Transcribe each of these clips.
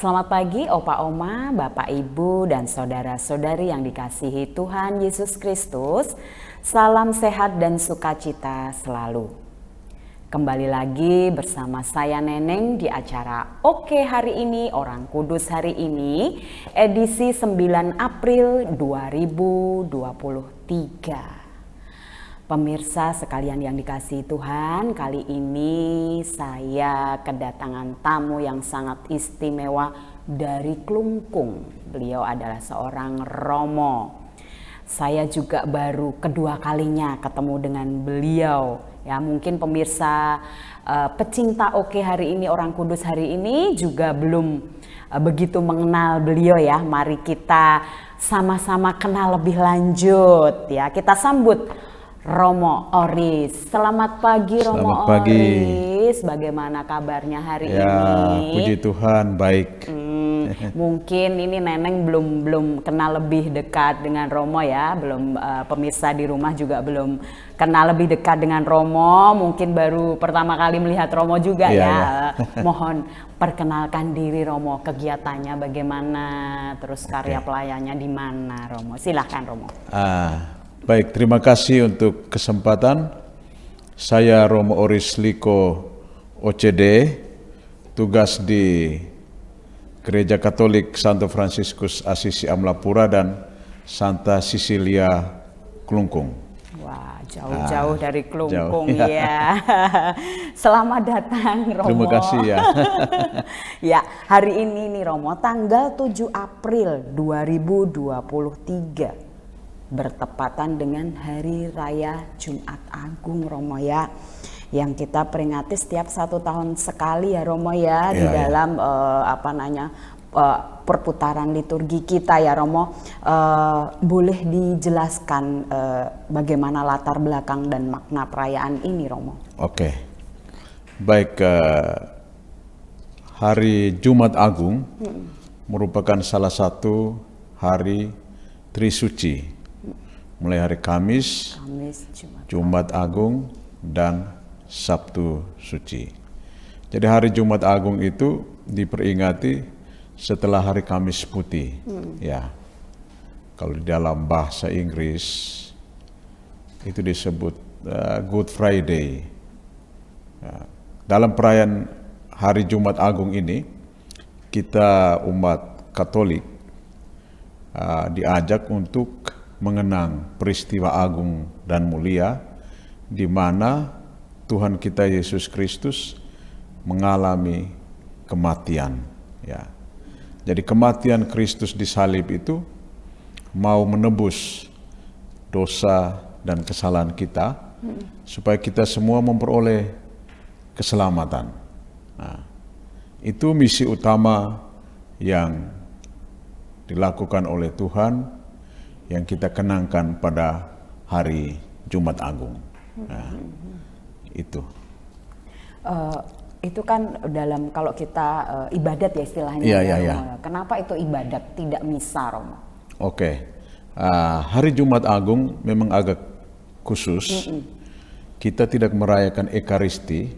Selamat pagi Opa Oma, Bapak Ibu dan saudara-saudari yang dikasihi Tuhan Yesus Kristus. Salam sehat dan sukacita selalu. Kembali lagi bersama saya Neneng di acara Oke Hari Ini, Orang Kudus Hari Ini, edisi 9 April 2023. Pemirsa sekalian yang dikasihi Tuhan, kali ini saya kedatangan tamu yang sangat istimewa dari Klungkung. Beliau adalah seorang Romo. Saya juga baru kedua kalinya ketemu dengan beliau. Ya, mungkin pemirsa pecinta Oke Hari Ini, Orang Kudus Hari Ini juga belum begitu mengenal beliau ya. Mari kita sama-sama kenal lebih lanjut ya. Kita sambut Romo Oris. Selamat pagi Romo Selamat pagi. Oris. Bagaimana kabarnya hari ya, ini? Puji Tuhan, baik. Mungkin ini Neneng belum kenal lebih dekat dengan Romo ya. Belum pemirsa di rumah juga belum kenal lebih dekat dengan Romo. Mungkin baru pertama kali melihat Romo juga ya. Mohon perkenalkan diri Romo, kegiatannya bagaimana, terus karya pelayannya di mana Romo. Silahkan Romo. Baik, terima kasih untuk kesempatan. Saya Romo Oris Liko OCD, tugas di Gereja Katolik Santo Fransiskus Asisi Amlapura dan Santa Cecilia Klungkung. Wah, jauh-jauh dari Klungkung ya. Selamat datang Romo. Terima kasih ya. Ya, hari ini nih Romo, tanggal 7 April 2023. Bertepatan dengan Hari Raya Jumat Agung Romo ya, yang kita peringati setiap 1 tahun sekali ya Romo ya, di dalam perputaran liturgi kita ya Romo. Boleh dijelaskan bagaimana latar belakang dan makna perayaan ini Romo? Oke, baik. Hari Jumat Agung merupakan salah satu hari Trisuci. Mulai hari Kamis, Jumat Agung, dan Sabtu Suci. Jadi hari Jumat Agung itu diperingati setelah hari Kamis Putih. Ya, kalau di dalam bahasa Inggris itu disebut Good Friday. Ya, dalam perayaan hari Jumat Agung ini, kita umat Katolik diajak untuk mengenang peristiwa agung dan mulia di mana Tuhan kita Yesus Kristus mengalami kematian. Ya. Jadi kematian Kristus di salib itu mau menebus dosa dan kesalahan kita supaya kita semua memperoleh keselamatan. Nah, itu misi utama yang dilakukan oleh Tuhan yang kita kenangkan pada hari Jumat Agung. Nah, itu. Itu kan dalam kalau kita ibadat ya istilahnya. Ya. Kenapa itu ibadat, tidak misa Romo? Oke. Hari Jumat Agung memang agak khusus. Kita tidak merayakan Ekaristi,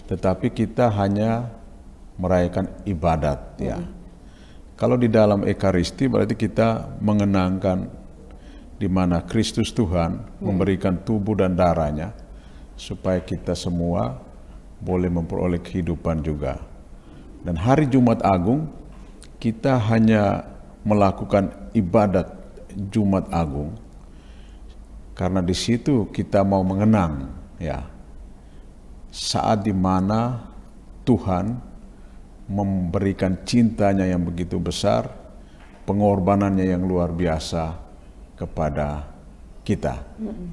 tetapi kita hanya merayakan ibadat. Ya. Kalau di dalam Ekaristi berarti kita mengenangkan di mana Kristus Tuhan memberikan tubuh dan darahnya supaya kita semua boleh memperoleh kehidupan juga. Dan hari Jumat Agung kita hanya melakukan ibadat Jumat Agung karena di situ kita mau mengenang ya saat di mana Tuhan memberikan cintanya yang begitu besar, pengorbanannya yang luar biasa kepada kita.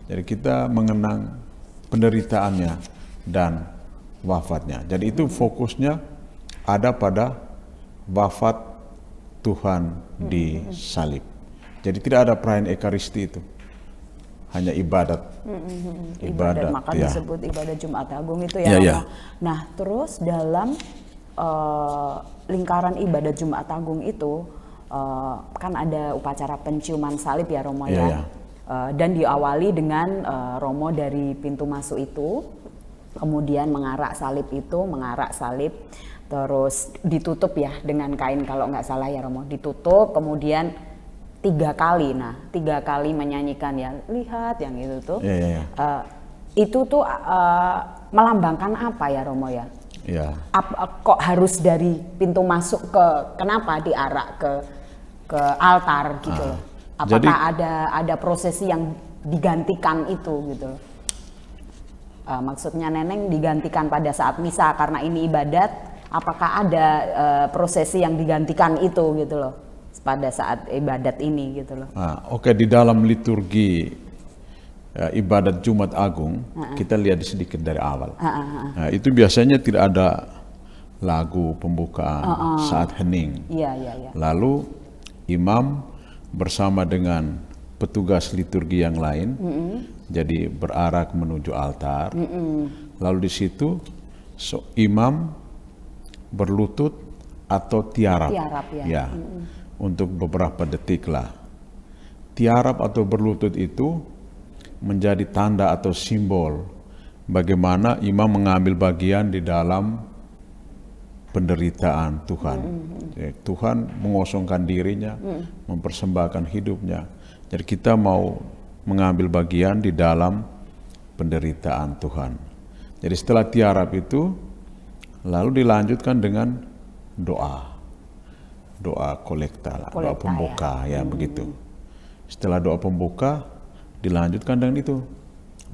Jadi kita mengenang penderitaannya dan wafatnya. Jadi itu fokusnya ada pada wafat Tuhan di salib. Jadi tidak ada perayaan Ekaristi itu. Hanya ibadat. Ibadat maka disebut ibadat Jumat Agung itu ya. Nah, terus dalam lingkaran ibadat Jumat Agung itu kan ada upacara penciuman salib ya Romo ya. Dan diawali dengan Romo dari pintu masuk itu, kemudian mengarak salib Terus ditutup ya dengan kain kalau nggak salah ya Romo, ditutup kemudian 3 kali. Nah 3 kali menyanyikan ya lihat yang itu tuh. Itu tuh melambangkan apa ya Romo ya? Kok harus dari pintu masuk kenapa diarak ke altar gitu loh? Apakah ada prosesi yang digantikan itu gitu loh? Maksudnya Neneng digantikan pada saat misa karena ini ibadat. Apakah ada prosesi yang digantikan itu gitu loh pada saat ibadat ini gitu loh? Oke, di dalam liturgi ibadat Jumat Agung kita lihat sedikit dari awal. Itu biasanya tidak ada lagu pembukaan saat hening. Lalu imam bersama dengan petugas liturgi yang lain, jadi berarak menuju altar. Lalu di situ imam berlutut atau tiarap ya, untuk beberapa detik lah. Tiarap atau berlutut itu menjadi tanda atau simbol bagaimana imam mengambil bagian di dalam penderitaan Tuhan. Tuhan mengosongkan dirinya, mempersembahkan hidupnya. Jadi kita mau mengambil bagian di dalam penderitaan Tuhan. Jadi setelah tiarap itu lalu dilanjutkan dengan doa kolekta, doa pembuka ya begitu. Setelah doa pembuka dilanjutkan dengan itu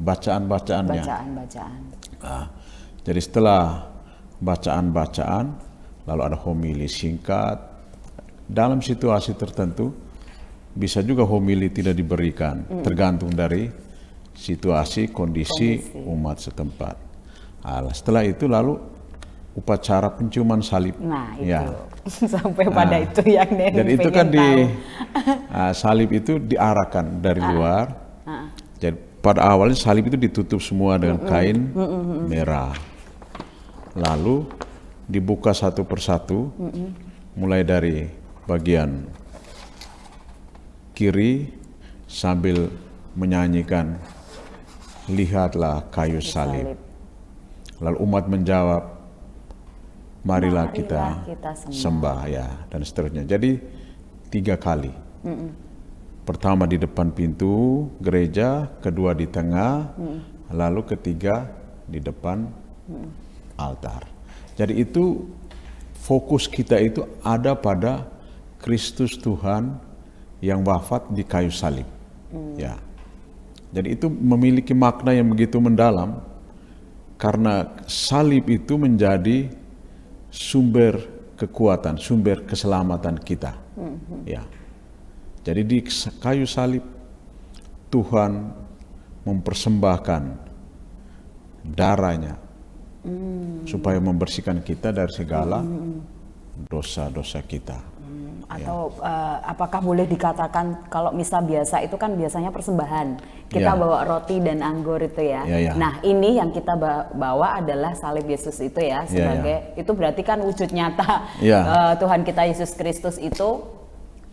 bacaan-bacaannya. Jadi setelah bacaan-bacaan lalu ada homili singkat. Dalam situasi tertentu bisa juga homili tidak diberikan, tergantung dari situasi kondisi umat setempat. Setelah itu lalu upacara penciuman salib. Nah itu sampai pada itu yang Neneng dan itu kan salib itu diarahkan dari luar. Jadi pada awalnya salib itu ditutup semua dengan kain merah. Lalu dibuka satu persatu, mulai dari bagian kiri sambil menyanyikan lihatlah kayu salib. Lalu umat menjawab, marilah kita sembah ya, dan seterusnya. Jadi 3 kali. Pertama di depan pintu gereja, kedua di tengah, lalu ketiga di depan altar. Jadi itu fokus kita itu ada pada Kristus Tuhan yang wafat di kayu salib. Ya. Jadi itu memiliki makna yang begitu mendalam karena salib itu menjadi sumber kekuatan, sumber keselamatan kita. Ya. Jadi di kayu salib Tuhan mempersembahkan darahnya supaya membersihkan kita dari segala dosa-dosa kita. Atau apakah boleh dikatakan kalau misa biasa itu kan biasanya persembahan, kita bawa roti dan anggur itu ya. Nah ini yang kita bawa adalah salib Yesus itu ya, sebagai itu berarti kan wujud nyata Tuhan kita Yesus Kristus itu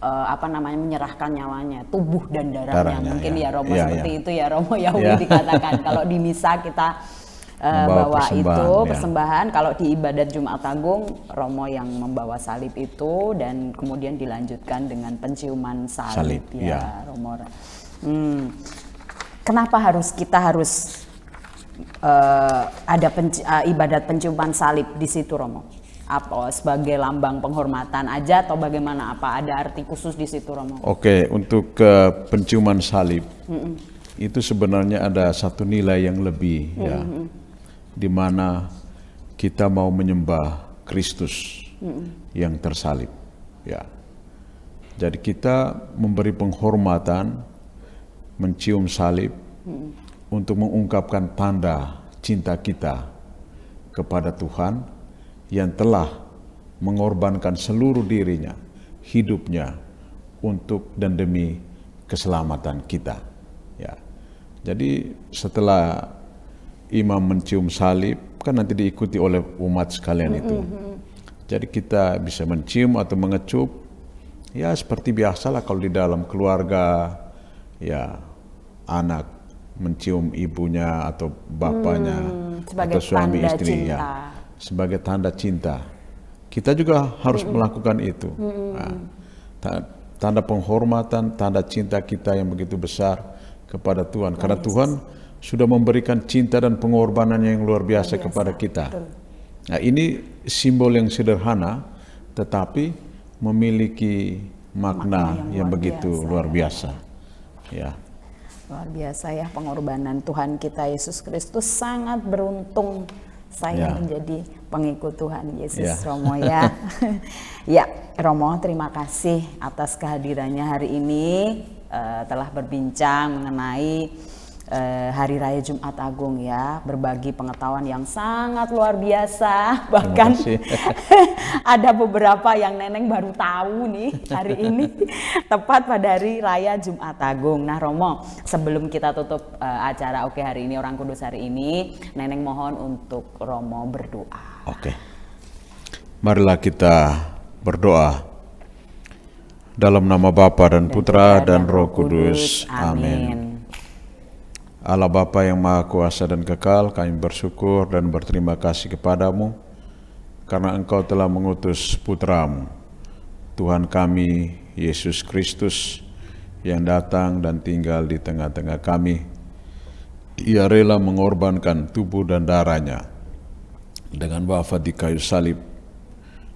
menyerahkan nyawanya, tubuh dan darahnya mungkin ya Romo seperti itu ya Romo Yahudi dikatakan. Kalau di misa kita bawa itu persembahan, kalau di ibadat Jumat Agung Romo yang membawa salib itu dan kemudian dilanjutkan dengan penciuman salib ya Romo. Kenapa kita harus ada ibadat penciuman salib di situ Romo? Apa sebagai lambang penghormatan aja atau bagaimana? Apa ada arti khusus di situ Romo? Oke, untuk penciuman salib itu sebenarnya ada satu nilai yang lebih ya, di mana kita mau menyembah Kristus yang tersalib. Ya, jadi kita memberi penghormatan, mencium salib untuk mengungkapkan tanda cinta kita kepada Tuhan yang telah mengorbankan seluruh dirinya, hidupnya untuk dan demi keselamatan kita. Ya, jadi setelah imam mencium salib kan nanti diikuti oleh umat sekalian itu. Jadi kita bisa mencium atau mengecup, ya seperti biasalah kalau di dalam keluarga, ya anak mencium ibunya atau bapaknya atau suami istri cinta. Ya sebagai tanda cinta kita juga harus melakukan itu. Nah, tanda penghormatan, tanda cinta kita yang begitu besar kepada Tuhan. Karena Tuhan sudah memberikan cinta dan pengorbanannya yang luar biasa kepada kita. Nah, ini simbol yang sederhana, tetapi memiliki makna yang begitu luar biasa. Ya. Luar biasa ya, pengorbanan Tuhan kita Yesus Kristus. Sangat beruntung saya menjadi pengikut Tuhan Yesus, Romo ya. Ya, Romo, terima kasih atas kehadirannya hari ini, telah berbincang mengenai Hari Raya Jumat Agung ya, berbagi pengetahuan yang sangat luar biasa. Bahkan ada beberapa yang Neneng baru tahu nih hari ini, tepat pada Hari Raya Jumat Agung. Nah Romo, sebelum kita tutup acara Oke Hari Ini, Orang Kudus hari ini, Neneng mohon untuk Romo berdoa. Oke, marilah kita berdoa. Dalam nama Bapa dan Putra dan Roh Kudus. Amin. Allah Bapa yang Maha Kuasa dan Kekal, kami bersyukur dan berterima kasih kepadamu karena Engkau telah mengutus Putramu, Tuhan kami Yesus Kristus, yang datang dan tinggal di tengah-tengah kami. Ia rela mengorbankan tubuh dan darahnya dengan wafat di kayu salib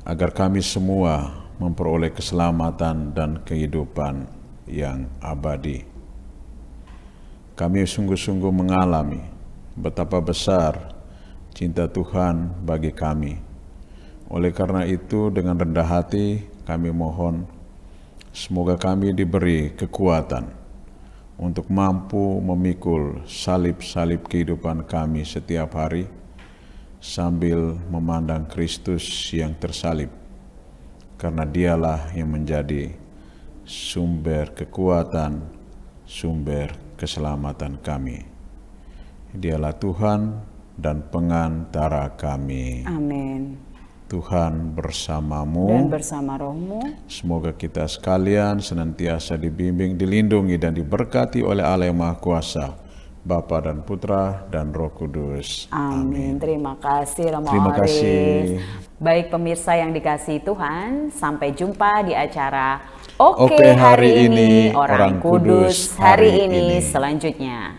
agar kami semua memperoleh keselamatan dan kehidupan yang abadi. Kami sungguh-sungguh mengalami betapa besar cinta Tuhan bagi kami. Oleh karena itu, dengan rendah hati kami mohon, semoga kami diberi kekuatan untuk mampu memikul salib-salib kehidupan kami setiap hari, sambil memandang Kristus yang tersalib, karena Dialah yang menjadi sumber kekuatan, sumber keselamatan kami. Dialah Tuhan dan pengantara kami. Amin. Tuhan bersamamu dan bersama rohmu. Semoga kita sekalian senantiasa dibimbing, dilindungi dan diberkati oleh Allah yang Maha Kuasa, Bapa dan Putra dan Roh Kudus. Amin. Terima kasih Romo Terima kasih. Baik pemirsa yang dikasihi Tuhan, sampai jumpa di acara Oke Hari Ini, Orang Kudus hari ini selanjutnya.